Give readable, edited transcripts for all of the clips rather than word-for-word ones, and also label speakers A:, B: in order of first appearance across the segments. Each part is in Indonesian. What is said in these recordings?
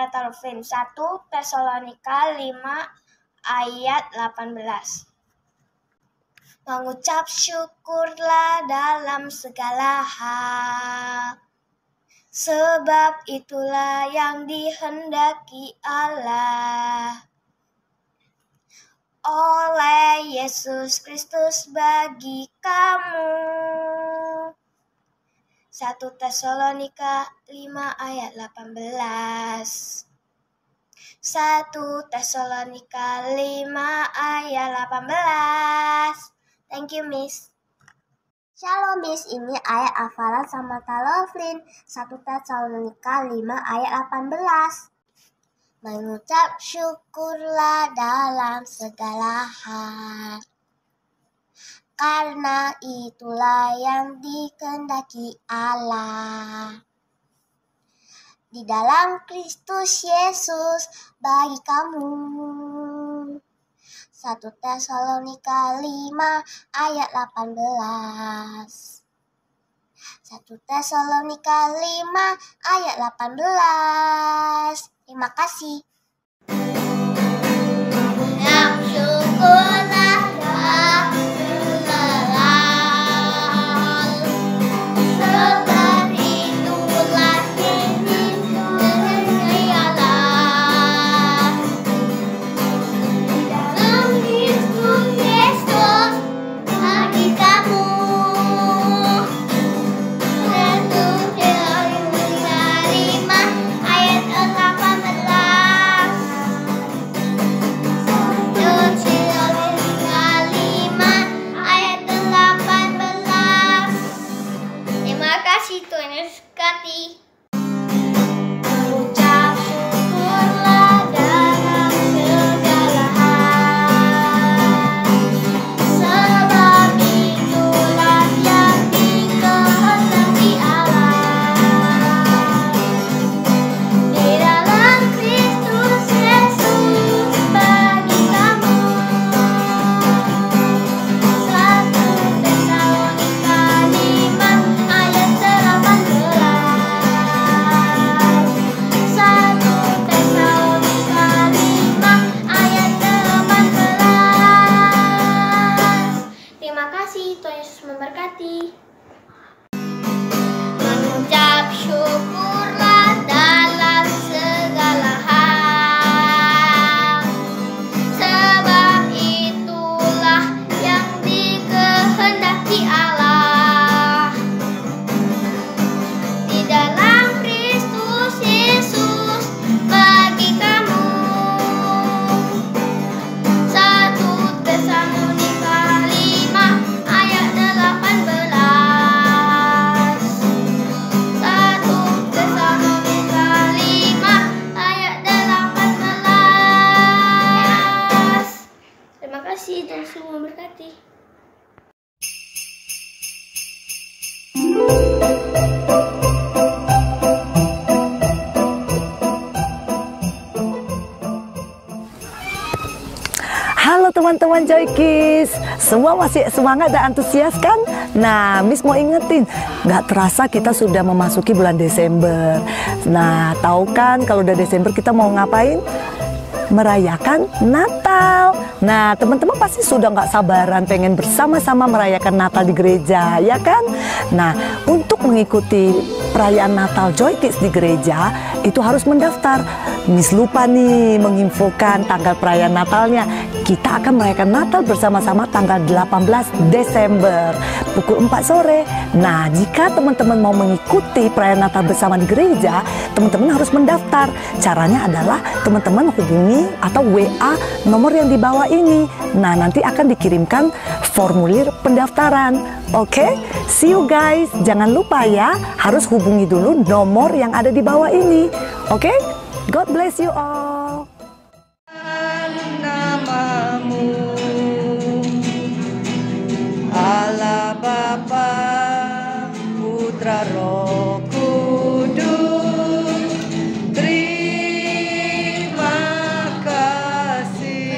A: Brother Film. 1 Tesalonika 5 ayat 18. Mengucap syukurlah dalam segala hal, sebab itulah yang dihendaki Allah oleh Yesus Kristus bagi kamu. 1 Tesalonika 5 ayat 18. 1 Tesalonika 5 ayat 18. Thank you, Miss.
B: Shalom, Miss. Ini ayat hafalan sama Taloflin. 1 Tesalonika 5 ayat 18. Mengucap syukurlah dalam segala hal, karena itulah yang dikehendaki Allah di dalam Kristus Yesus bagi kamu. 1 Tesalonika 5 ayat 18. 1 Tesalonika 5 ayat 18. Terima kasih. Syukurlah dalam segala hal, sebab itulah yang dikehendaki Allah dalam Kristus Yesus bagi kamu. 1 Tesalonika 5 ayat 18. 1 Tesalonika 5 ayat 18. Terima kasih, Tuhan Yesus berkati. Mengucap syukurlah dalam segala hal, sebab itulah yang dikehendaki Allah di dalam Kristus Yesus bagi kamu. 1 Tesalonika 5 ayat 18. 1 Tesalonika 5 ayat 18. Terima kasih, Tuhan Yesus memberkati. Mengucap syukurlah dalam segala hal, sebab itulah yang dikehendaki Allah di dalam Kristus Yesus bagi kamu. 1 Tesalonika 5 ayat 18. 1 Tesalonika 5 ayat 18. Terima kasih, dan semua berkati.
C: Halo teman-teman Joy Kids, semua masih semangat dan antusias kan? Nah, Miss mau ingetin, nggak terasa kita sudah memasuki bulan Desember. Nah, tahu kan kalau udah Desember kita mau ngapain? Merayakan Natal. Nah, teman-teman pasti sudah nggak sabaran pengen bersama-sama merayakan Natal di gereja, ya kan? Nah, untuk mengikuti perayaan Natal Joy Kids di gereja, itu harus mendaftar. Miss lupa nih menginfokan tanggal perayaan Natalnya. Kita akan merayakan Natal bersama-sama tanggal 18 Desember pukul 4 sore. Nah, jika teman-teman mau mengikuti perayaan Natal bersama di gereja, teman-teman harus mendaftar. Caranya adalah teman-teman hubungi atau WA nomor yang di bawah ini. Nah, nanti akan dikirimkan formulir pendaftaran. Oke, see you guys. Jangan lupa ya, harus hubungi dulu nomor yang ada di bawah ini. Oke, God bless you all.
D: Namamu Allah Bapa Putra Roh Kudus, terima kasih.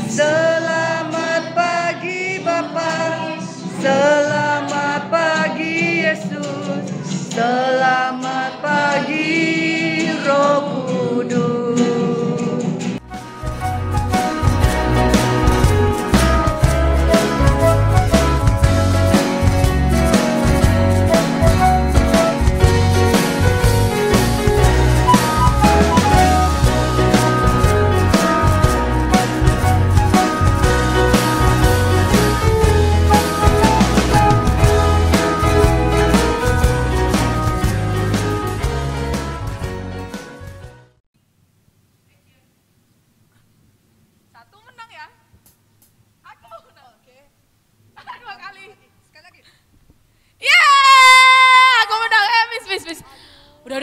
D: Selamat pagi Bapa, selamat pagi Yesus, selamat pagi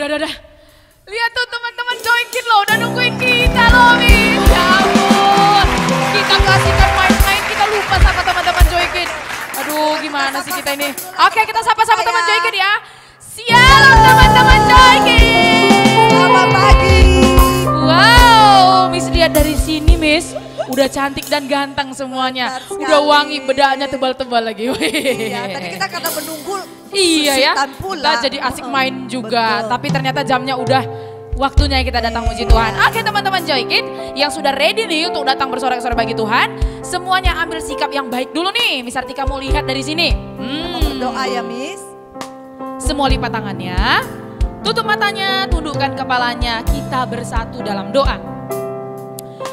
E: Udah. Lihat tuh teman-teman Joy Kids loh, udah nungguin kita loh, Miss. Ya ampun. Kita kasihkan main-main, kita lupa sama teman-teman Joy Kids. Aduh, gimana sih kita ini? Oke, kita sapa-sapa teman Joy Kids ya. Siap teman-teman Joy Kids.
D: Selamat pagi.
E: Wow, Miss lihat dari sini, Miss. Udah cantik dan ganteng semuanya. Udah wangi, bedaknya tebal-tebal lagi.
D: Iya, tadi kita kata menunggu.
E: Iya ya,
D: pula.
E: kita jadi asik main juga.
D: Betul.
E: Tapi ternyata jamnya udah waktunya kita datang puji Tuhan. Oke teman-teman Joy Kids yang sudah ready nih untuk datang bersorak-sorai bagi Tuhan. Semuanya ambil sikap yang baik dulu nih. Miss Artika mau lihat dari sini.
D: Doa ya, Miss.
E: Semua lipat tangannya, tutup matanya, tundukkan kepalanya. Kita bersatu dalam doa.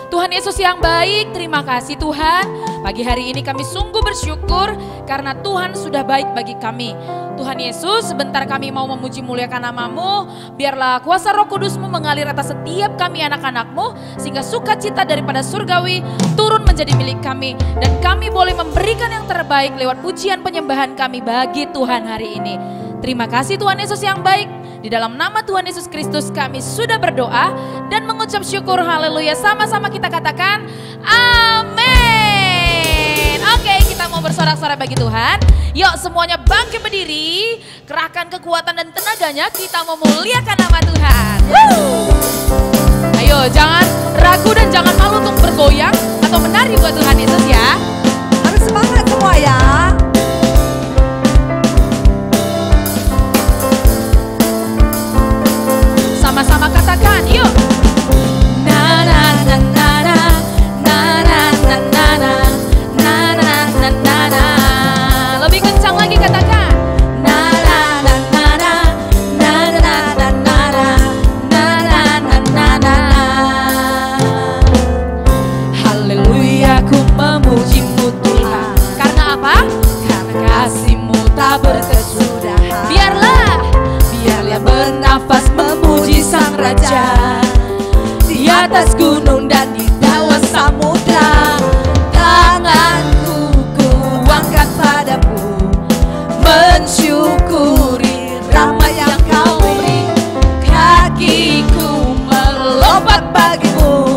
E: Tuhan Yesus yang baik, terima kasih Tuhan. Pagi hari ini kami sungguh bersyukur karena Tuhan sudah baik bagi kami. Tuhan Yesus, sebentar kami mau memuji muliakan nama-Mu. Biarlah kuasa Roh Kudus-Mu mengalir atas setiap kami anak-anak-Mu. Sehingga sukacita daripada surgawi turun menjadi milik kami. Dan kami boleh memberikan yang terbaik lewat pujian penyembahan kami bagi Tuhan hari ini. Terima kasih Tuhan Yesus yang baik. Di dalam nama Tuhan Yesus Kristus kami sudah berdoa dan mengucap syukur, haleluya. Sama-sama kita katakan amin. Oke, kita mau bersorak-sorai bagi Tuhan. Yuk semuanya bangkit berdiri, kerahkan kekuatan dan tenaganya, kita mau muliakan nama Tuhan. Ayo jangan ragu dan jangan malu untuk bergoyang atau menari buat Tuhan Yesus ya.
D: Harus semangat semua ya.
E: Sama-sama katakan, yuk. Na na na na na na na na na na na na na na na. Lebih kencang lagi katakan. Na na na na na na na na na na na na na na. Haleluya, ku memuji-Mu Tuhan. Karena apa? Karena kasih-Mu tak berkesudahan. Biarlah bernafas memuji Sang Raja di atas gunung dan di bawah samudra. Tanganku ku angkat padamu, mensyukuri rahmat yang Kau beri. Kakiku melompat bagimu,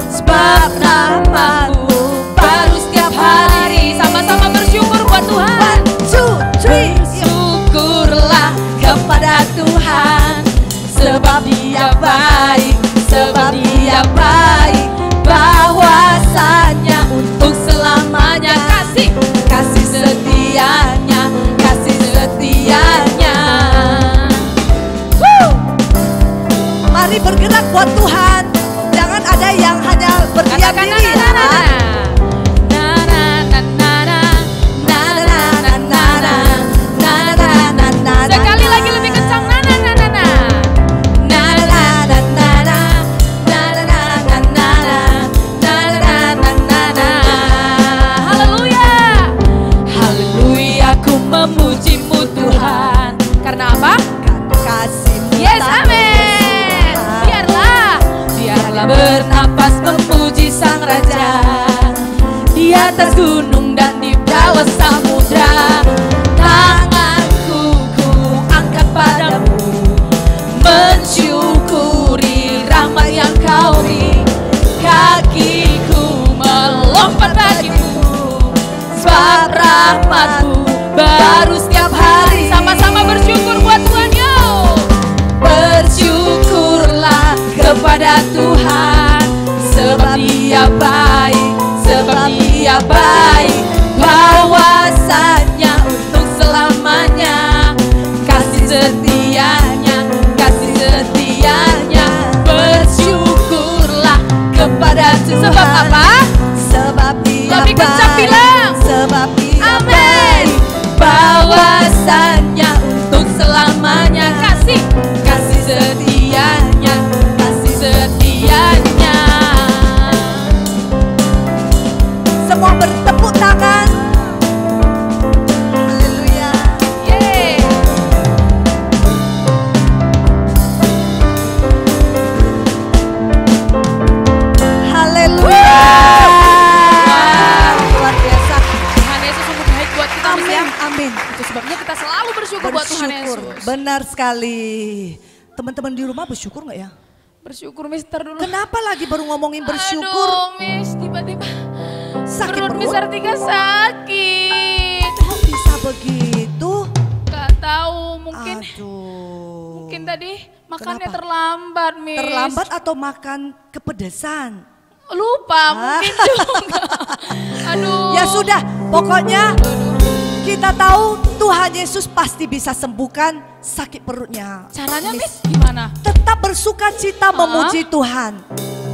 E: sebab rahmat-Mu baru setiap hari. Sama-sama bersyukur buat Tuhan. 1, 2, 3. Syukurlah kepada Tuhan, sebab Dia baik, sebab Dia baik, bahwasanya untuk selamanya kasih setianya, kasih setianya.
D: Mari bergerak buat Tuhan. Jangan ada yang hanya berdiam diri ya.
E: Sekali lagi lebih kencang. Haleluya. Haleluya, ku memuji-Mu Tuhan. Karena apa?
D: Karena kasih-Mu.
E: Yes, amin. Biarlah bernapas memuji Sang Raja di atas gunung dan di bawah samudra. Tanganku ku angkat padamu, mensyukuri rahmat yang Kau beri. Kakiku melompat bagimu, sebab rahmat-Mu baru setiap hari. Sama-sama bersyukur buat Tuhan yuk. Bersyukurlah kepada Tuhan, sebab Dia baik, sebab Dia baik, bahwasanya untuk selamanya kasih setianya, kasih setianya. Bersyukurlah kepada Tuhan. Sebab apa?
D: Sebab Dia
E: Lebih kencang
D: baik.
E: bilang.
D: Sebab Dia
E: Amin.
D: baik.
E: Bahwasanya untuk selamanya kasih setianya, kasih setianya.
D: Semua bertepuk tangan. Haleluya.
E: Yeay.
D: Haleluya. Luar biasa.
E: Tuhan Yesus sungguh baik buat kita. Miss, ya.
D: Amin. Amin.
E: Itu sebabnya kita selalu bersyukur buat Tuhan
D: Bersyukur.
E: Yesus.
D: Benar sekali. Teman-teman di rumah bersyukur nggak ya?
E: Bersyukur Mister dulu.
D: Kenapa lagi baru ngomongin bersyukur?
E: Aduh Miss, tiba-tiba
D: Sakit
E: perut
D: perut?
E: Miss Artika sakit.
D: Kok bisa begitu?
E: Gak tahu, mungkin
D: Aduh.
E: tadi makannya
D: Kenapa?
E: terlambat Miss.
D: Terlambat atau makan kepedesan?
E: Lupa mungkin juga. Aduh.
D: Ya sudah, pokoknya kita tahu Tuhan Yesus pasti bisa sembuhkan sakit perutnya.
E: Caranya Miss gimana?
D: Tetap bersuka cita memuji Tuhan.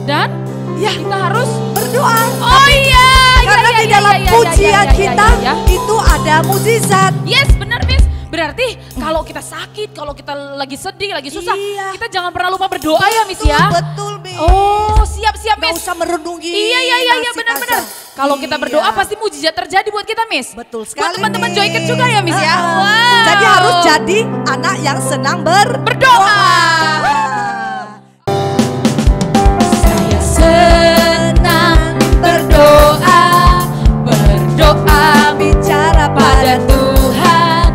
E: Dan
D: Ya,
E: kita harus
D: berdoa.
E: oh iya.
D: Karena di dalam pujian kita itu ada mukjizat.
E: Yes, benar Miss. Berarti kalau kita sakit, kalau kita lagi sedih, lagi susah,
D: Iya.
E: kita jangan pernah lupa berdoa ya Miss ya.
D: Betul, Miss.
E: Oh, siap-siap
D: Nggak
E: Miss.
D: usah merenungi.
E: Iya
D: nasib
E: benar-benar.
D: aja.
E: Kalau kita berdoa
D: Iya.
E: pasti mukjizat terjadi buat kita Miss.
D: Betul
E: Buat
D: sekali.
E: teman-teman
D: Miss.
E: Joyket juga ya Miss ya. Wow.
D: Jadi harus jadi anak yang senang
E: berdoa. Saya senang berdoa, bicara pada Tuhan,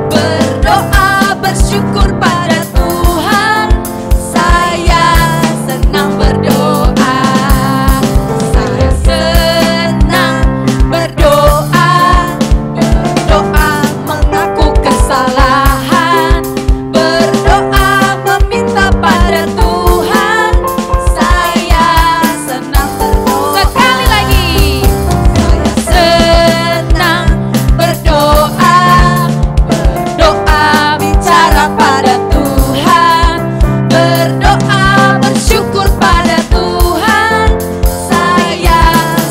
E: berdoa bersyukur pada Tuhan. Saya senang berdoa, saya senang berdoa, mengaku kesalahan, berdoa meminta pada Tuhan. Saya senang berdoa. Sekali lagi. Saya senang berdoa, bicara pada Tuhan, berdoa bersyukur pada Tuhan. Saya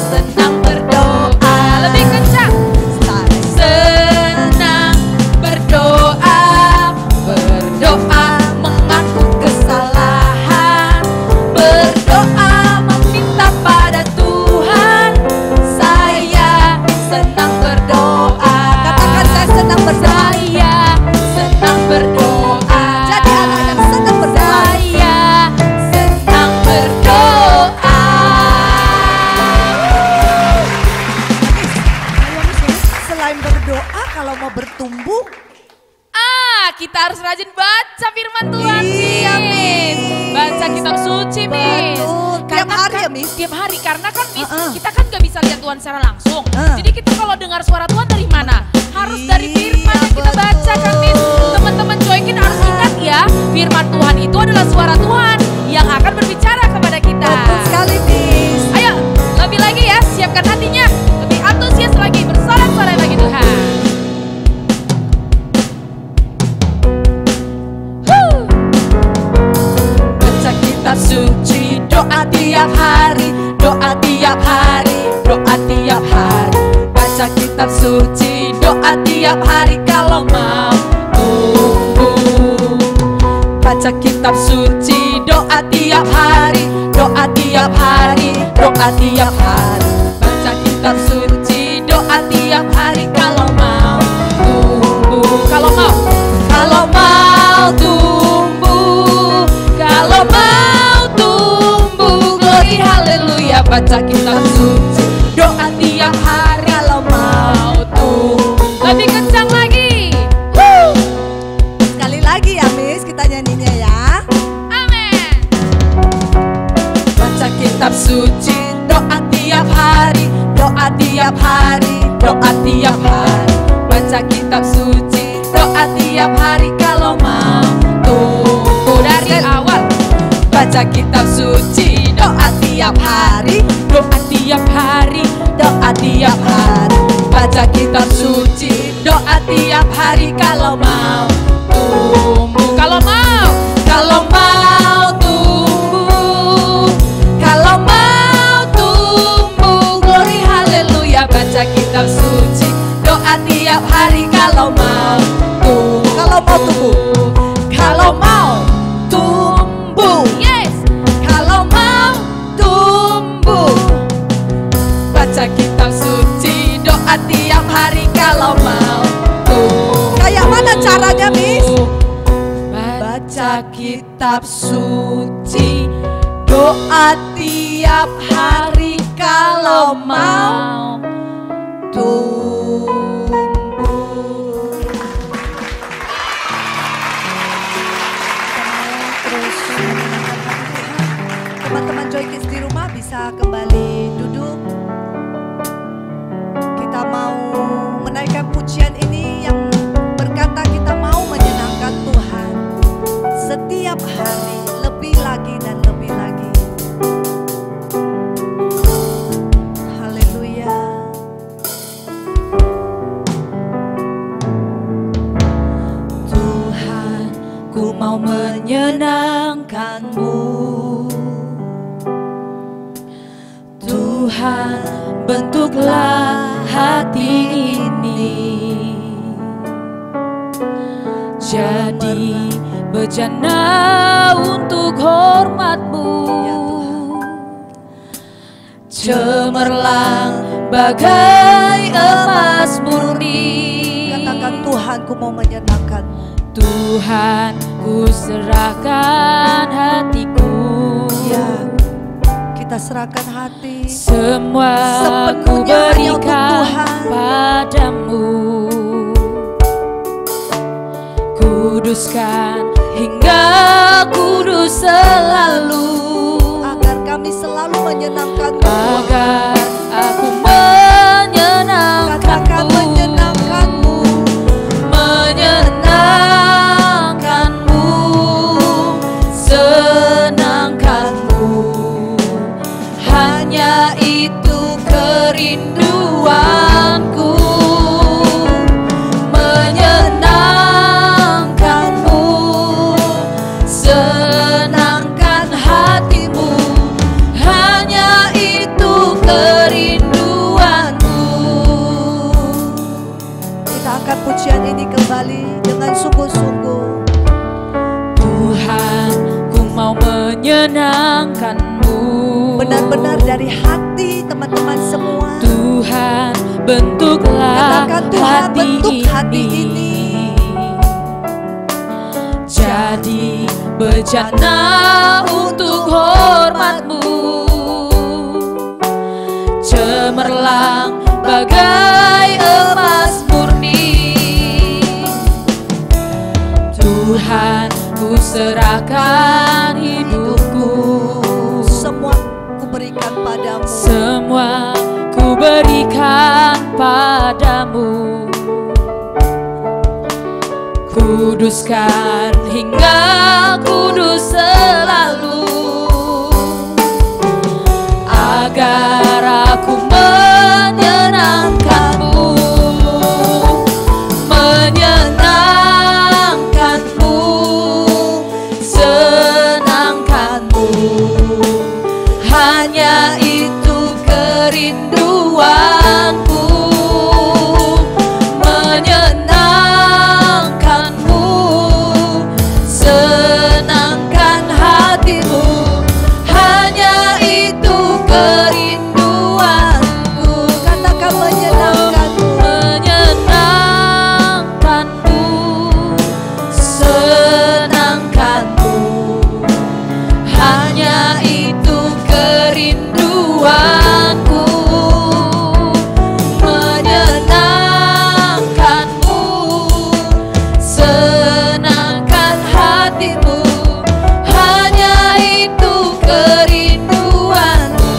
E: senang berdoa. Lebih kencang. Saya senang berdoa, mengaku kesalahan, berdoa meminta pada Tuhan. Saya senang berdoa.
D: Katakan saya senang berdoa.
E: Saya senang berdoa.
D: Jadi anak yang senang berdoa.
E: Saya senang berdoa.
D: Selain berdoa, kalau mau bertumbuh,
E: Kita harus rajin baca firman Tuhan.
D: Iya,
E: Miss. Baca kitab suci, Miss.
D: Betul. Tiap hari ya, Miss?
E: Tiap hari, karena kan Miss,
D: Heeh.
E: kita kan gak bisa lihat Tuhan secara langsung.
D: Heeh.
E: Jadi kita kalau dengar suara Tuhan dari mana? Harus dari
D: Iya,
E: firman yang kita baca kan, Miss.
D: betul.
E: Teman-teman Joykin harus ingat ya, firman Tuhan itu adalah suara Tuhan yang akan berbicara kepada kita.
D: betul sekali, Miss.
E: Ayo, lebih lagi ya, siapkan hatinya. Lebih antusias lagi, bersorak-sorai bagi Tuhan. Baca kitab suci, doa tiap hari, doa tiap hari, doa tiap hari. Baca kitab suci, doa tiap hari kalau mau tumbuh. Baca kitab suci, doa tiap hari, doa tiap hari, doa tiap hari. Baca kitab suci, doa tiap hari kalau mau tumbuh. Kalau mau tumbuh, kalau mau tumbuh, glory haleluya. Baca kitab suci, doa tiap hari kalau mau tumbuh. Lebih kencang lagi.
D: Sekali lagi ya, Miss, kita nyanyinya ya.
E: Amin. Baca kitab suci, doa tiap hari, doa tiap hari, doa tiap hari. Baca kitab suci, doa tiap hari kalau mau tumbuh. Dari awal. Baca kitab suci, doa tiap hari, doa tiap hari, doa tiap hari. Baca kitab suci, doa tiap hari kalau mau tumbuh. Kalau mau tumbuh, kalau mau tumbuh, glory haleluya. Baca kitab suci, doa tiap hari kalau mau tumbuh.
D: Kalau mau tumbuh.
E: Yes. Kalau mau tumbuh, baca kitab suci, doa tiap hari kalau mau tumbuh.
D: Kayak mana caranya, Miss?
E: Baca kitab suci, doa tiap hari kalau mau tumbuh.
D: firman-Mu.
E: Tuhan, bentuklah hati ini jadi bejana untuk hormat-Mu. Cemerlang bagai emas murni.
D: Katakan, Tuhan, ku mau menyenangkan.
E: Tuhan, ku serahkan hatiku.
D: Ya, kita serahkan hati.
E: Semua ku
D: Sepenuhnya hanya untuk
E: berikan
D: Tuhan.
E: padamu. Kuduskan hingga kudus selalu,
D: Agar kami selalu menyenangkan-Mu.
E: agar aku
D: Katakan,
E: menyenangkan-Mu,
D: menyenangkan-Mu.
E: senangkan-Mu. Hanya itu kerinduanku, menyenangkan-Mu, senangkan hatimu. Hanya itu kerinduanku.
D: Kita angkat pujian ini kembali dengan sungguh-sungguh.
E: Tuhan, ku mau menyenangkan-Mu.
D: Benar-benar dari hati teman-teman semua.
E: Tuhan, bentuklah
D: Katakan, Tuhan,
E: hati
D: bentuk hati ini.
E: jadi bejana untuk hormat-Mu. Cemerlang bagai emas murni. Tuhan, ku serahkan hidupku.
D: Semua ku berikan padamu.
E: Semua ku berikan padamu. Kuduskan hingga kudus selalu, agar aku menyenangkan-Mu, menyenangkan-Mu, senangkan-Mu. Hanya itu kerinduanku, menyenangkan-Mu, senangkan hatimu. Hanya itu kerinduanku.
D: Katakan, menyenangkan-Mu.
E: Menyenangkan-Mu, senangkan-Mu. Hanya itu kerinduanku, menyenangkan-Mu, senangkan hatimu. Hanya itu kerinduanku.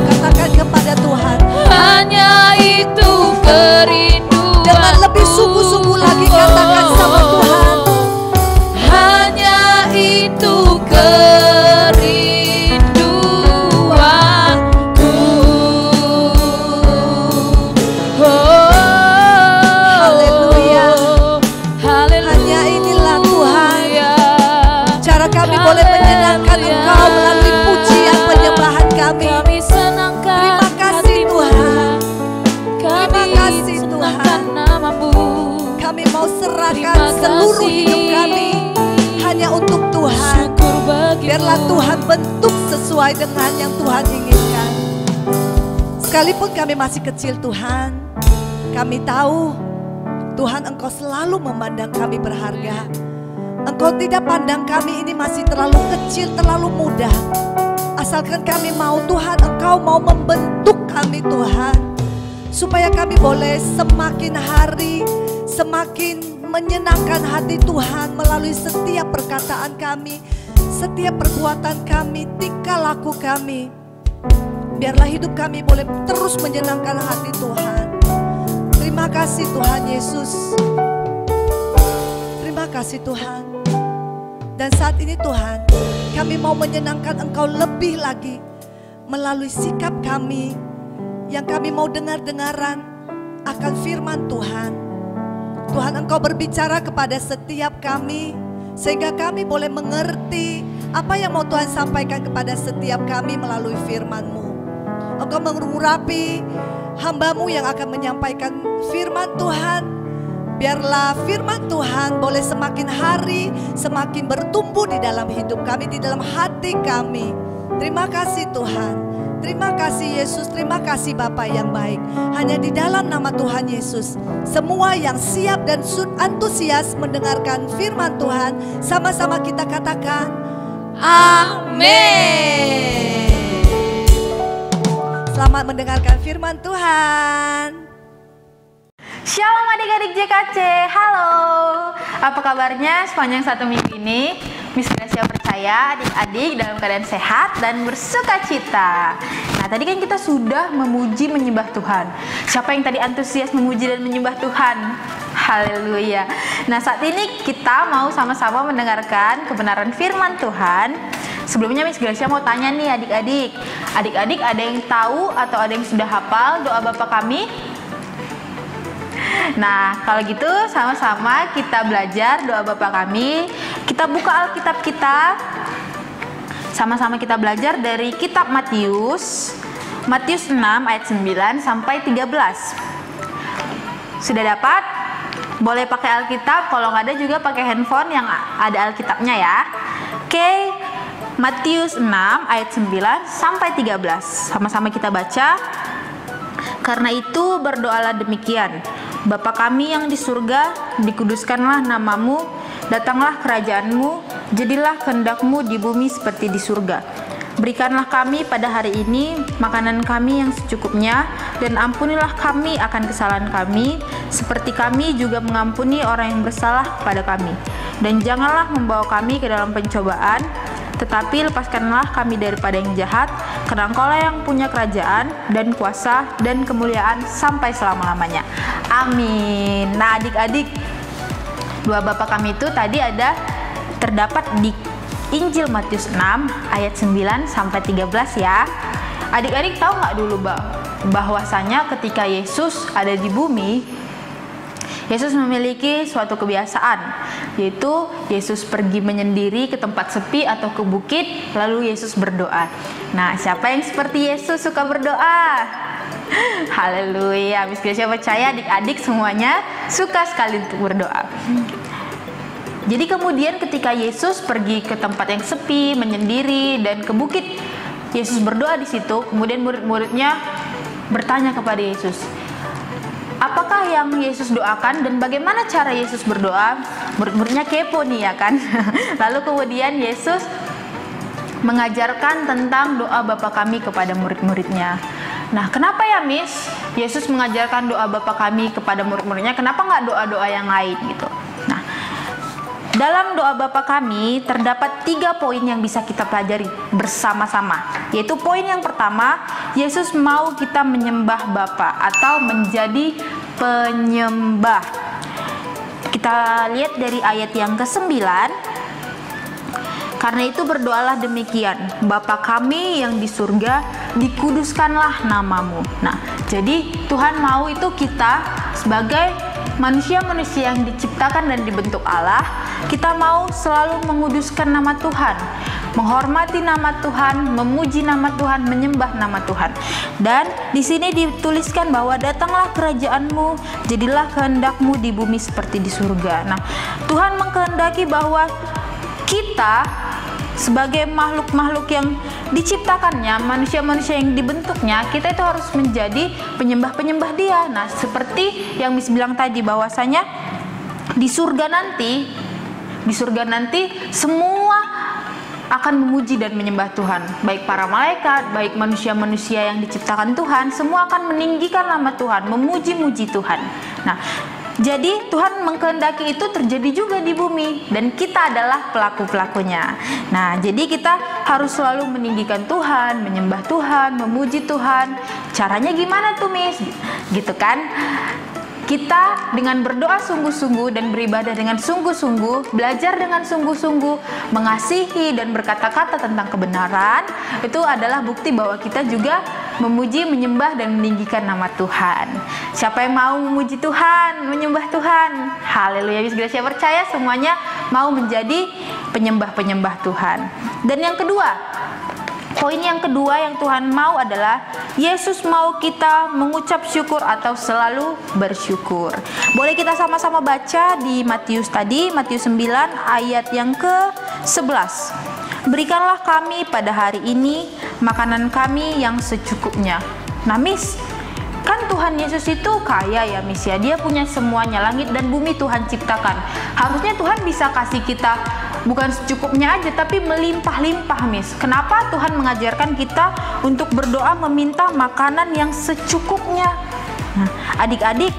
D: Katakan kepada Tuhan.
E: Hanya itu kerinduanku.
D: Dengan lebih sungguh-sungguh lagi katakan sama Tuhan.
E: Hanya itu kerinduanku.
D: Haleluya.
E: Haleluya.
D: Hanya inilah Tuhan. Cara kami boleh menyenangkan Engkau melalui pujian penyembahan kami.
E: Kami senangkan
D: Terima kasih,
E: hatimu,
D: Tuhan.
E: Kami
D: Terima kasih,
E: senangkan
D: Tuhan.
E: namamu.
D: Kami mau serahkan
E: Terima
D: seluruh
E: kasih.
D: hidup kami hanya untuk Tuhan.
E: Syukur bagimu.
D: Biarlah Tuhan bentuk sesuai dengan yang Tuhan inginkan. Sekalipun kami masih kecil Tuhan, kami tahu Tuhan Engkau selalu memandang kami berharga. Engkau tidak pandang kami ini masih terlalu kecil, terlalu muda. Asalkan kami mau Tuhan, Engkau mau membentuk kami Tuhan. Supaya kami boleh semakin hari, semakin menyenangkan hati Tuhan melalui setiap perkataan kami, setiap perbuatan kami, tingkah laku kami. Biarlah hidup kami boleh terus menyenangkan hati Tuhan. Terima kasih Tuhan Yesus. Terima kasih Tuhan. Dan saat ini Tuhan, kami mau menyenangkan Engkau lebih lagi melalui sikap kami yang kami mau dengar-dengaran akan firman Tuhan. Tuhan Engkau berbicara kepada setiap kami sehingga kami boleh mengerti apa yang mau Tuhan sampaikan kepada setiap kami melalui firman-Mu. Engkau mengurapi hamba-Mu yang akan menyampaikan firman Tuhan. Biarlah firman Tuhan boleh semakin hari semakin bertumbuh di dalam hidup kami, di dalam hati kami. Terima kasih Tuhan. Terima kasih Yesus, terima kasih Bapa yang baik. Hanya di dalam nama Tuhan Yesus, semua yang siap dan antusias mendengarkan firman Tuhan, sama-sama kita katakan amin. Selamat mendengarkan firman Tuhan.
F: Shalom adik-adik JKC, halo. Apa kabarnya sepanjang 1 minggu ini? Miss Gracia percaya adik-adik dalam keadaan sehat dan bersuka cita. Nah, tadi kan kita sudah memuji menyembah Tuhan. Siapa yang tadi antusias memuji dan menyembah Tuhan? Haleluya. Nah, saat ini kita mau sama-sama mendengarkan kebenaran firman Tuhan. Sebelumnya Miss Gracia mau tanya nih adik-adik. Adik-adik ada yang tahu atau ada yang sudah hafal doa Bapa kami? Nah, kalau gitu sama-sama kita belajar doa Bapa kami. Kita buka Alkitab kita. Sama-sama kita belajar dari kitab Matius 6 ayat 9 sampai 13. Sudah dapat? Boleh pakai Alkitab, kalau nggak ada juga pakai handphone yang ada Alkitabnya ya. Oke, Matius 6 ayat 9 sampai 13. Sama-sama kita baca. Karena itu berdoalah demikian. Bapa kami yang di surga, dikuduskanlah namamu, datanglah kerajaanmu, jadilah kehendak-Mu di bumi seperti di surga. Berikanlah kami pada hari ini makanan kami yang secukupnya, dan ampunilah kami akan kesalahan kami, seperti kami juga mengampuni orang yang bersalah kepada kami. Dan janganlah membawa kami ke dalam pencobaan, tetapi lepaskanlah kami daripada yang jahat, karena Engkaulah yang punya kerajaan dan kuasa dan kemuliaan sampai selama-lamanya. Amin. Nah adik-adik, doa Bapa kami itu tadi ada terdapat di Injil Matius 6 ayat 9 sampai 13 ya. Adik-adik tahu nggak dulu bahwasanya ketika Yesus ada di bumi, Yesus memiliki suatu kebiasaan, yaitu Yesus pergi menyendiri ke tempat sepi atau ke bukit, lalu Yesus berdoa. Nah, siapa yang seperti Yesus suka berdoa? Haleluya. Miss Gracia percaya adik-adik semuanya suka sekali untuk berdoa. Jadi kemudian ketika Yesus pergi ke tempat yang sepi, menyendiri dan ke bukit, Yesus berdoa di situ. Kemudian murid-muridnya bertanya kepada Yesus, apakah yang Yesus doakan dan bagaimana cara Yesus berdoa? Murid-muridnya kepo nih ya kan. Lalu kemudian Yesus mengajarkan tentang doa Bapa kami kepada murid-muridnya. Nah, kenapa ya Miss Yesus mengajarkan doa Bapa kami kepada murid-muridnya? Kenapa nggak doa-doa yang lain gitu? Nah, dalam doa Bapa kami terdapat 3 poin yang bisa kita pelajari bersama-sama. Yaitu poin yang pertama, Yesus mau kita menyembah Bapa atau menjadi penyembah. Kita lihat dari ayat yang ke-9. Karena itu berdoalah demikian, Bapa kami yang di surga, dikuduskanlah namamu. Nah, jadi Tuhan mau itu kita sebagai manusia-manusia yang diciptakan dan dibentuk Allah, kita mau selalu menguduskan nama Tuhan, menghormati nama Tuhan, memuji nama Tuhan, menyembah nama Tuhan. Dan di sini dituliskan bahwa datanglah kerajaan-Mu, jadilah kehendak-Mu di bumi seperti di surga. Nah, Tuhan mengkehendaki bahwa kita sebagai makhluk-makhluk yang diciptakannya, manusia-manusia yang dibentuknya, kita itu harus menjadi penyembah-penyembah Dia. Nah, seperti yang Miss bilang tadi bahwasanya di surga nanti semua akan memuji dan menyembah Tuhan. Baik para malaikat, baik manusia-manusia yang diciptakan Tuhan, semua akan meninggikan nama Tuhan, memuji-muji Tuhan. Nah, jadi Tuhan mengkehendaki itu terjadi juga di bumi dan kita adalah pelaku-pelakunya. Nah, jadi kita harus selalu meninggikan Tuhan, menyembah Tuhan, memuji Tuhan. Caranya gimana tuh Miss? Gitu kan? Kita dengan berdoa sungguh-sungguh dan beribadah dengan sungguh-sungguh, belajar dengan sungguh-sungguh, mengasihi dan berkata-kata tentang kebenaran, itu adalah bukti bahwa kita juga memuji, menyembah, dan meninggikan nama Tuhan. Siapa yang mau memuji Tuhan, menyembah Tuhan? Haleluya. Miss Gracia percaya semuanya mau menjadi penyembah-penyembah Tuhan. Dan yang kedua, poin yang kedua yang Tuhan mau adalah Yesus mau kita mengucap syukur atau selalu bersyukur. Boleh kita sama-sama baca di Matius tadi, Matius 9 ayat yang ke-11. Berikanlah kami pada hari ini makanan kami yang secukupnya. Nah Miss, kan Tuhan Yesus itu kaya ya Miss ya, dia punya semuanya, langit dan bumi Tuhan ciptakan. Harusnya Tuhan bisa kasih kita bukan secukupnya aja, tapi melimpah-limpah Miss. Kenapa Tuhan mengajarkan kita untuk berdoa meminta makanan yang secukupnya? Nah, adik-adik,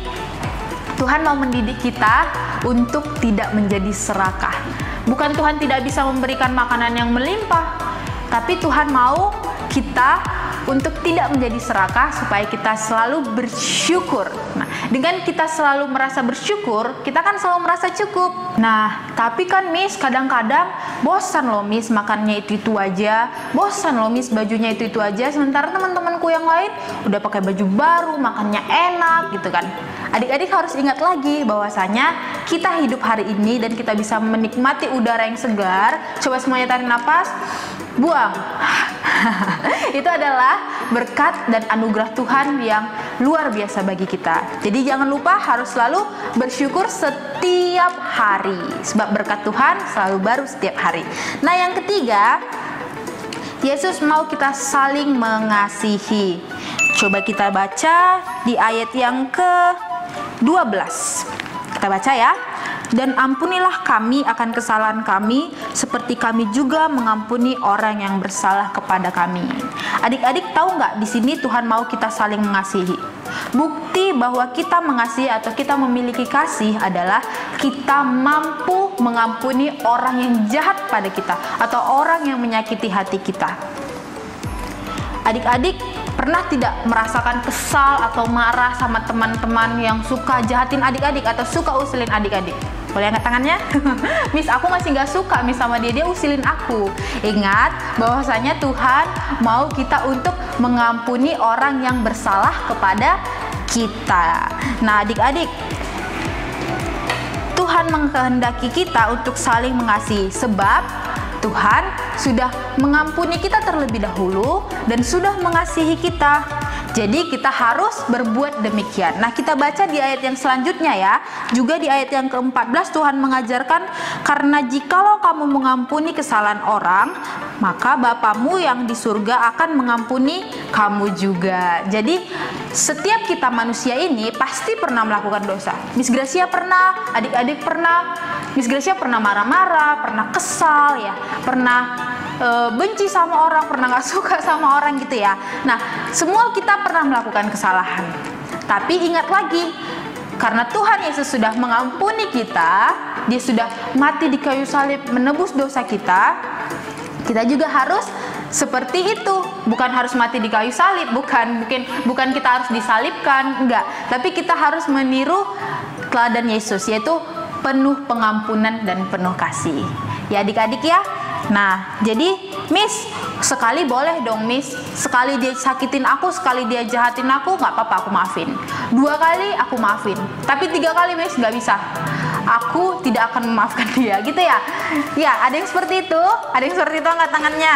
F: Tuhan mau mendidik kita untuk tidak menjadi serakah. Bukan Tuhan tidak bisa memberikan makanan yang melimpah, tapi Tuhan mau kita untuk tidak menjadi serakah supaya kita selalu bersyukur. Nah, dengan kita selalu merasa bersyukur, kita kan selalu merasa cukup. Nah, tapi kan Miss kadang-kadang bosan loh Miss makannya itu aja, bosan loh Miss bajunya itu aja, sementara teman-temanku yang lain udah pakai baju baru, makannya enak gitu kan. Adik-adik harus ingat lagi bahwasanya kita hidup hari ini dan kita bisa menikmati udara yang segar. Coba semuanya tarik nafas, buang. Itu adalah berkat dan anugerah Tuhan yang luar biasa bagi kita. Jadi jangan lupa harus selalu bersyukur setiap hari, sebab berkat Tuhan selalu baru setiap hari. Nah yang ketiga, Yesus mau kita saling mengasihi. Coba kita baca di ayat yang ke-12. Kita baca ya. Dan ampunilah kami akan kesalahan kami, seperti kami juga mengampuni orang yang bersalah kepada kami. Adik-adik tahu nggak, di sini Tuhan mau kita saling mengasihi. Bukti bahwa kita mengasihi atau kita memiliki kasih adalah kita mampu mengampuni orang yang jahat pada kita atau orang yang menyakiti hati kita. Adik-adik pernah tidak merasakan kesal atau marah sama teman-teman yang suka jahatin adik-adik atau suka usilin adik-adik? Boleh angkat tangannya? Miss, aku masih gak suka Miss sama dia usilin aku. Ingat bahwasanya Tuhan mau kita untuk mengampuni orang yang bersalah kepada kita. Nah adik-adik, Tuhan mengkehendaki kita untuk saling mengasihi, sebab Tuhan sudah mengampuni kita terlebih dahulu dan sudah mengasihi kita. Jadi kita harus berbuat demikian. Nah kita baca di ayat yang selanjutnya ya. Juga di ayat yang ke-14 Tuhan mengajarkan, karena jikalau kamu mengampuni kesalahan orang, maka Bapamu yang di surga akan mengampuni kamu juga. Jadi setiap kita manusia ini pasti pernah melakukan dosa. Miss Gracia pernah, adik-adik pernah. Miss Gracia pernah marah-marah, pernah kesal ya, pernah benci sama orang, pernah gak suka sama orang gitu ya. Nah semua kita pernah melakukan kesalahan. Tapi ingat lagi, karena Tuhan Yesus sudah mengampuni kita, dia sudah mati di kayu salib menebus dosa kita, kita juga harus seperti itu. Bukan harus mati di kayu salib, bukan kita harus disalibkan, enggak. Tapi kita harus meniru teladan Yesus, yaitu penuh pengampunan dan penuh kasih. Ya adik-adik ya. Nah, jadi Miss, sekali boleh dong Miss. Sekali dia sakitin aku, sekali dia jahatin aku, nggak apa-apa, aku maafin. 2 kali aku maafin. Tapi 3 kali Miss nggak bisa. Aku tidak akan memaafkan dia, gitu ya. Ya, ada yang seperti itu. Ada yang seperti itu, angkat tangannya.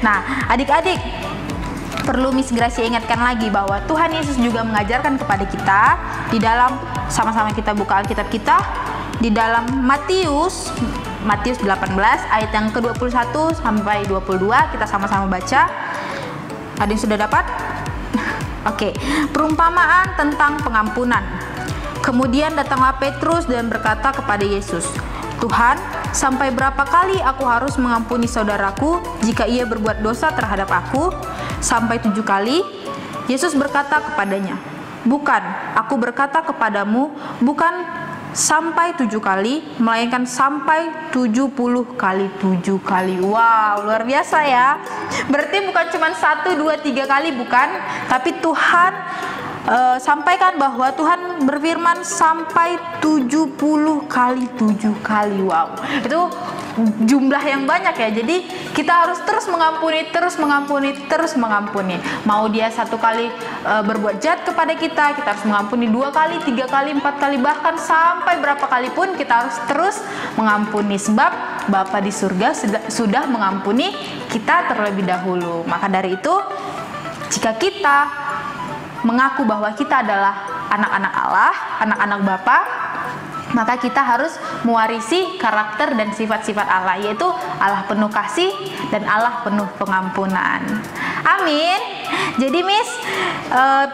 F: Nah, adik-adik, perlu Miss Gracia ingatkan lagi bahwa Tuhan Yesus juga mengajarkan kepada kita di dalam, sama-sama kita buka Alkitab kita, di dalam Matius 18 ayat yang ke-21 sampai 22, kita sama-sama baca. Ada yang sudah dapat? Oke. Perumpamaan tentang pengampunan. Kemudian datanglah Petrus dan berkata kepada Yesus, Tuhan, sampai berapa kali aku harus mengampuni saudaraku jika ia berbuat dosa terhadap aku? Sampai 7 kali? Yesus berkata kepadanya, bukan, aku berkata kepadamu, bukan sampai 7 kali, melainkan sampai 70 kali 7 kali. Wow, luar biasa ya. Berarti bukan cuma 1, 2, 3 kali, bukan. Tapi Tuhan sampaikan bahwa Tuhan berfirman sampai 70 kali 7 kali. Wow, itu jumlah yang banyak ya. Jadi kita harus terus mengampuni, terus mengampuni, terus mengampuni. Mau dia satu kali berbuat jahat kepada kita, kita harus mengampuni 2 kali, 3 kali, 4 kali, bahkan sampai berapa kali pun kita harus terus mengampuni. Sebab Bapa di surga sudah mengampuni kita terlebih dahulu. Maka dari itu, jika kita mengaku bahwa kita adalah anak-anak Allah, anak-anak Bapa, maka kita harus mewarisi karakter dan sifat-sifat Allah, yaitu Allah penuh kasih dan Allah penuh pengampunan. Amin. Jadi Miss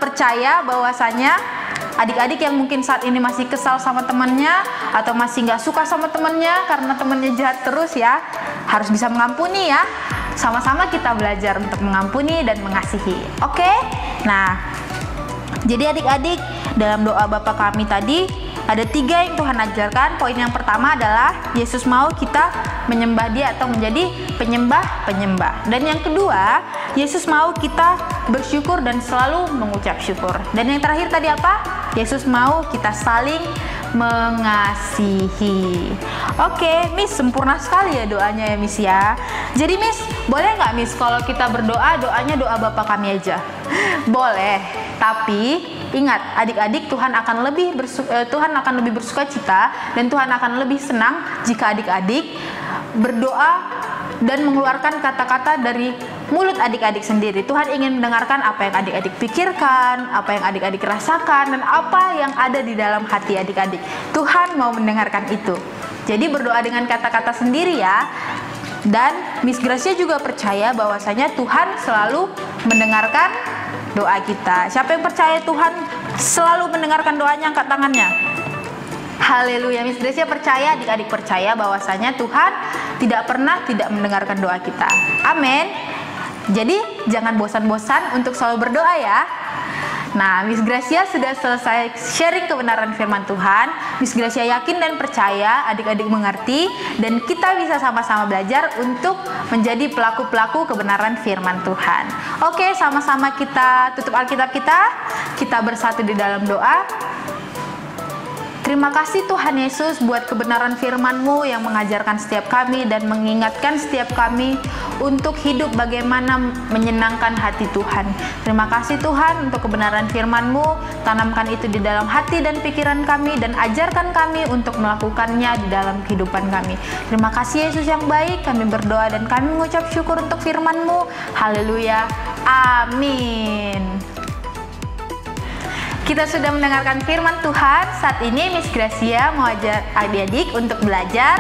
F: percaya bahwasanya adik-adik yang mungkin saat ini masih kesal sama temannya atau masih nggak suka sama temannya karena temannya jahat terus ya, harus bisa mengampuni ya. Sama-sama kita belajar untuk mengampuni dan mengasihi. Oke? Nah, jadi adik-adik, dalam doa Bapa kami tadi ada 3 yang Tuhan ajarkan. Poin yang pertama adalah Yesus mau kita menyembah Dia atau menjadi penyembah-penyembah. Dan yang kedua, Yesus mau kita bersyukur dan selalu mengucap syukur. Dan yang terakhir tadi apa? Yesus mau kita saling mengasihi. Oke, Miss, sempurna sekali ya doanya ya Miss ya. Jadi Miss, boleh nggak Miss kalau kita berdoa, doanya doa Bapa kami aja? Boleh, tapi ingat adik-adik, Tuhan akan lebih bersuka cita dan Tuhan akan lebih senang jika adik-adik berdoa dan mengeluarkan kata-kata dari mulut adik-adik sendiri. Tuhan ingin mendengarkan apa yang adik-adik pikirkan, apa yang adik-adik rasakan, dan apa yang ada di dalam hati adik-adik. Tuhan mau mendengarkan itu. Jadi berdoa dengan kata-kata sendiri ya. Dan Miss Gracia juga percaya bahwasanya Tuhan selalu mendengarkan doa kita. Siapa yang percaya Tuhan selalu mendengarkan doanya, angkat tangannya. Haleluya. Miss Gracia percaya, adik-adik percaya bahwasanya Tuhan tidak pernah tidak mendengarkan doa kita. Amin. Jadi jangan bosan-bosan untuk selalu berdoa ya. Nah, Miss Gracia sudah selesai sharing kebenaran firman Tuhan. Miss Gracia yakin dan percaya adik-adik mengerti dan kita bisa sama-sama belajar untuk menjadi pelaku-pelaku kebenaran firman Tuhan. Oke, sama-sama kita tutup Alkitab kita. Kita bersatu di dalam doa. Terima kasih Tuhan Yesus buat kebenaran firman-Mu yang mengajarkan setiap kami dan mengingatkan setiap kami untuk hidup bagaimana menyenangkan hati Tuhan. Terima kasih Tuhan untuk kebenaran firman-Mu, tanamkan itu di dalam hati dan pikiran kami dan ajarkan kami untuk melakukannya di dalam kehidupan kami. Terima kasih Yesus yang baik, kami berdoa dan kami mengucap syukur untuk firman-Mu. Haleluya. Amin. Kita sudah mendengarkan firman Tuhan. Saat ini Miss Gracia mau ajak adik-adik untuk belajar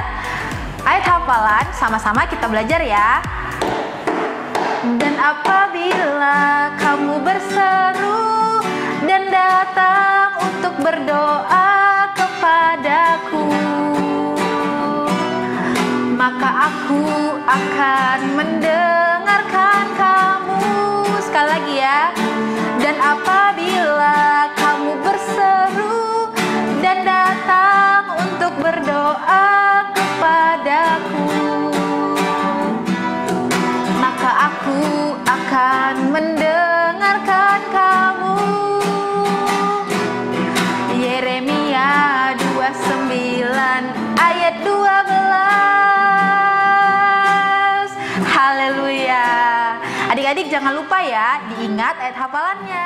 F: ayat hafalan. Sama-sama kita belajar ya. Dan apabila kamu berseru dan datang untuk berdoa kepadaku, maka aku akan mendengarkan kamu. Sekali lagi ya. Dan apabila kamu berseru dan datang untuk berdoa kepadaku, maka aku akan mendengarkan kamu. Yeremia 29 ayat 12. Haleluya. Adik-adik jangan lupa ya, diingat ayat hafalannya.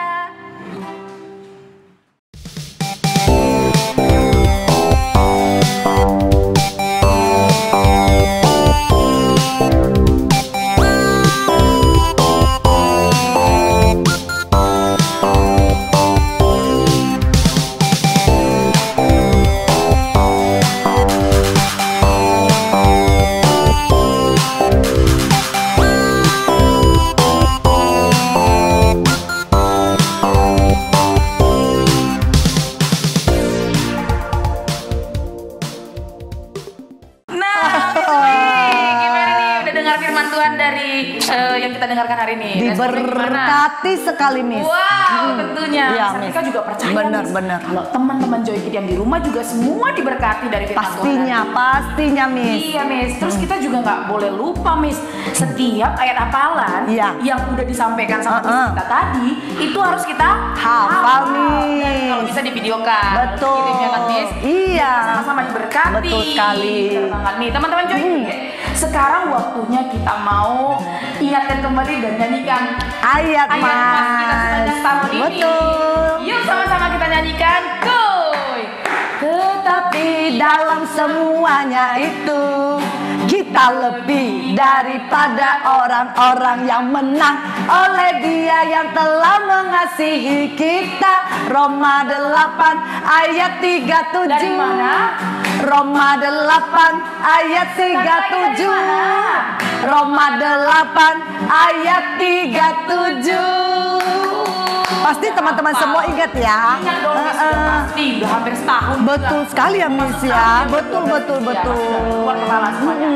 E: hari ini? Responnya gimana?
C: Diberkati sekali, Miss.
E: Wow, tentunya.
C: Iya,
E: Sartika
C: Miss.
E: juga percaya,
C: Benar,
E: Miss.
C: benar.
E: Kalau teman-teman Joy Kid yang di rumah juga semua diberkati dari firman
C: Pastinya,
E: Tuhan.
C: pastinya, Miss.
E: Iya, Miss. Terus kita juga nggak boleh lupa, Miss. Setiap ayat hafalan
C: Iya.
E: yang udah disampaikan sama Miss kita tadi, itu harus kita
C: Hafal,
E: Dan
C: Miss.
E: kalau bisa divideokan.
C: Betul.
E: Kirimnya kan, Miss.
C: Iya.
E: Sama-sama diberkati.
C: Betul sekali.
E: Bener banget nih, teman-teman Joy Kid. Sekarang waktunya kita mau ingatkan kembali dan nyanyikan
C: Ayat,
E: ayat Mas kita
C: Mas.
E: sepanjang tahun ini.
C: Betul.
E: Yuk sama-sama kita nyanyikan. Goy.
C: Tetapi dalam semuanya itu kita lebih daripada orang-orang yang menang oleh Dia yang telah mengasihi kita. Roma 8 ayat 37.
E: Dari mana?
C: Roma 8 ayat 37. Roma 8 ayat 37. Pasti teman-teman semua ingat ya.
E: Ingat dong, Miss, udah pasti udah hampir setahun.
C: Betul
E: juga.
C: sekali ya, Miss ya. Betul, betul, betul.
E: Keluar kepala semuanya.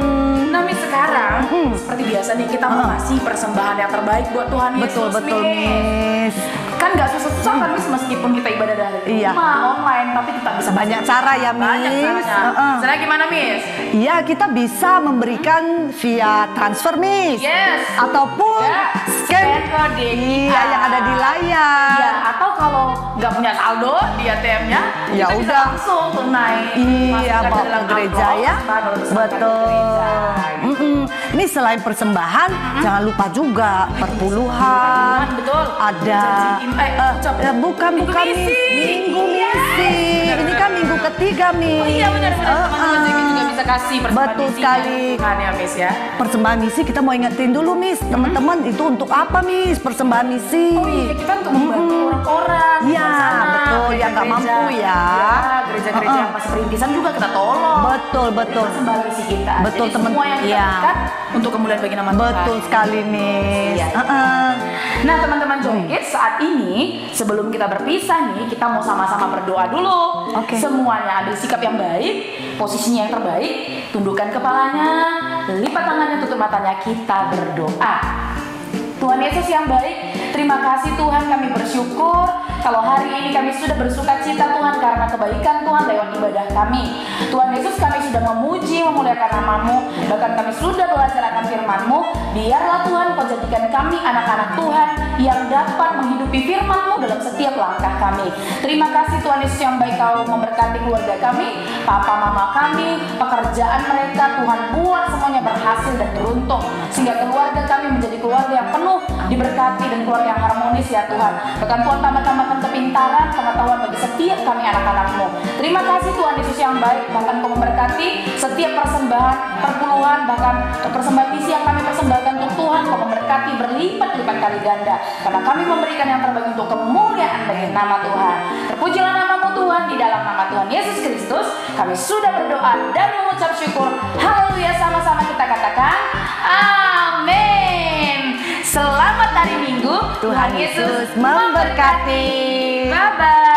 E: Nah, Miss, sekarang seperti biasa nih kita mau ngasih persembahan yang terbaik buat Tuhan Yesus.
C: Betul, betul, Miss.
E: Kan nggak susah-susah kan, Miss, meskipun kita ibadah dari
C: Iya.
E: rumah, online, tapi kita bisa
C: Banyak cara ya,
E: Banyak
C: Miss.
E: caranya. Caranya gimana, Miss?
C: Iya, kita bisa memberikan via transfer, Miss.
E: Yes.
C: Ataupun
E: Ya,
C: scan.
E: scan kode
C: Iya,
E: QR.
C: yang ada di layar.
E: Iya, atau kalau nggak punya saldo di ATM-nya,
C: Ya
E: kita bisa
C: udah.
E: langsung tunai.
C: Iya,
E: Masukkan
C: bawa
E: dalam
C: ke gereja
E: amplop,
C: ya.
E: baru diserahkan ke gereja.
C: Betul. Ini selain persembahan, jangan lupa juga perpuluhan.
E: Betul.
C: Ada
E: Ucap.
C: bukan
E: Minggu
C: Miss.
E: misi.
C: Minggu misi. Ini kan minggu ketiga, Miss.
E: Oh iya, benar-benar teman-teman Joy juga bisa kasih persembahan
C: Betul
E: misinya
C: sekali.
E: ke Tuhan ya, Miss ya.
C: Persembahan misi kita mau ingetin dulu, Miss. Teman-teman, itu untuk apa, Miss? Persembahan misi.
E: Oh iya, kita untuk membantu orang-orang di
C: Iya,
E: luar sana,
C: betul, yang nggak
E: gereja-gereja.
C: mampu ya.
E: Ya, gereja-gereja yang masih perintisan juga kita tolong.
C: Betul, betul.
E: Persembahan misi kita.
C: Betul,
E: Jadi
C: teman.
E: semua yang kita
C: Iya.
E: berikan untuk kemuliaan bagi nama Tuhan.
C: Betul sekali, Miss.
E: Iya. Nah, teman-teman Joy Kids, saat ini sebelum kita berpisah nih, kita mau sama-sama berdoa dulu.
C: Oke.
E: Semuanya ambil sikap yang baik, posisinya yang terbaik, tundukkan kepalanya, lipat tangannya, tutup matanya, kita berdoa. Tuhan Yesus yang baik, terima kasih Tuhan, kami bersyukur kalau hari ini kami sudah bersuka cita Tuhan karena kebaikan Tuhan lewat ibadah kami. Tuhan Yesus, kami sudah memuji, memuliakan nama-Mu, bahkan kami sudah belajar akan firman-Mu. Biarlah Tuhan Kau jadikan kami anak-anak Tuhan yang dapat menghidupi firman-Mu dalam setiap langkah kami. Terima kasih Tuhan Yesus yang baik, Kau memberkati keluarga kami, papa mama kami, pekerjaan mereka, Tuhan buat semuanya berhasil dan beruntung, sehingga keluarga kami menjadi keluarga yang penuh diberkati dan keluarga yang harmonis ya Tuhan. Bahkan Tuhan tambahkan kepintaran, pengetahuan bagi setiap kami anak-anak-Mu. Terima kasih Tuhan Yesus yang baik, bahkan Kau memberkati setiap persembahan, perpuluhan, bahkan persembahan misi yang kami persembahkan untuk Tuhan. Kau memberkati berlipat-lipat kali ganda, karena kami memberikan yang terbaik untuk kemuliaan bagi nama Tuhan. Terpujilah nama-Mu Tuhan, di dalam nama Tuhan Yesus Kristus kami sudah berdoa dan mengucap syukur. Haleluya, sama-sama kita katakan amin. Selamat hari Minggu,
C: Tuhan Yesus memberkati.
E: Bye-bye.